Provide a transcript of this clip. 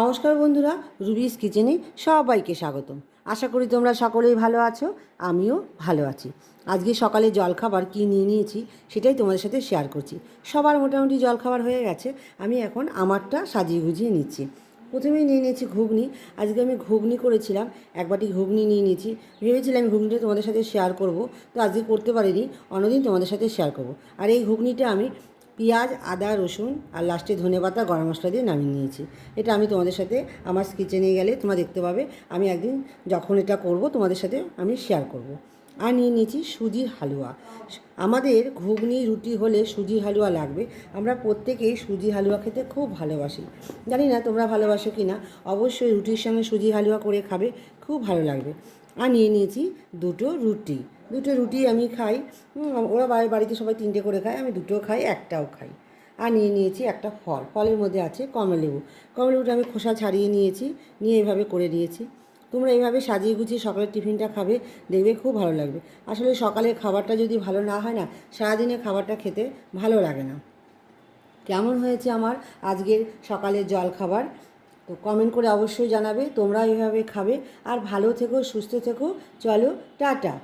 নমস্কার বন্ধুরা, রুবিস কিচেনে সবাইকে স্বাগতম। আশা করি তোমরা সকলেই ভালো আছো, আমিও ভালো আছি। আজকে সকালে জলখাবার কী নিয়ে নিয়েছি সেটাই তোমাদের সাথে শেয়ার করছি। সবার মোটামুটি জলখাবার হয়ে গেছে, আমি এখন আমারটা সাজিয়ে গুজিয়ে নিচ্ছি। প্রথমেই নিয়ে নিয়েছি ঘুগনি। আজকে আমি ঘুগনি করেছিলাম, এক বাটি ঘুগনি নিয়ে নিয়েছি। ভেবেছিলাম ঘুগনিটা তোমাদের সাথে শেয়ার করব, তো আজকে করতে পারিনি, অন্যদিন তোমাদের সাথে শেয়ার করব। আর এই ঘুগনিটা আমি পেঁয়াজ, আদা, রসুন আর লাস্টে ধনেপাতা, গরম মশলা দিয়ে নামিয়ে নিয়েছি। এটা আমি তোমাদের সাথে আমার কিচেনে গেলে তোমরা দেখতে পাবে, আমি একদিন যখন এটা করব তোমাদের সাথে আমি শেয়ার করব। আর নিয়ে নিয়েছি সুজির হালুয়া। আমাদের ঘুগনি রুটি হলে সুজির হালুয়া লাগবে। আমরা প্রত্যেকেই সুজির হালুয়া খেতে খুব ভালোবাসি। জানি না তোমরা ভালোবাসো কি না, অবশ্যই রুটির সঙ্গে সুজির হালুয়া করে খাবে, খুব ভালো লাগবে। আর নিয়ে নিয়েছি দুটো রুটি আমি খাই। ওরা বাড়িতে সবাই 3টে করে খায়, আমি 2টো খাই, একটাও খাই। আর নিয়ে নিয়েছি একটা ফলের মধ্যে আছে কমলালেবু। কমলালেবুটা আমি খোসা ছাড়িয়ে নিয়েছি, নিয়ে এভাবে করে নিয়েছি। তোমরা এইভাবে সাজিয়ে গুছিয়ে সকালের টিফিনটা খাবে, দেখবে খুব ভালো লাগবে। আসলে সকালের খাবারটা যদি ভালো না হয় না, সারাদিনের খাবারটা খেতে ভালো লাগে না। কেমন হয়েছে আমার আজকের সকালের জলখাবার, তো কমেন্ট করে অবশ্যই জানাবে। তোমরা এইভাবে খাবে, আর ভালো থেকো, সুস্থ থেকো। চলো, টাটা।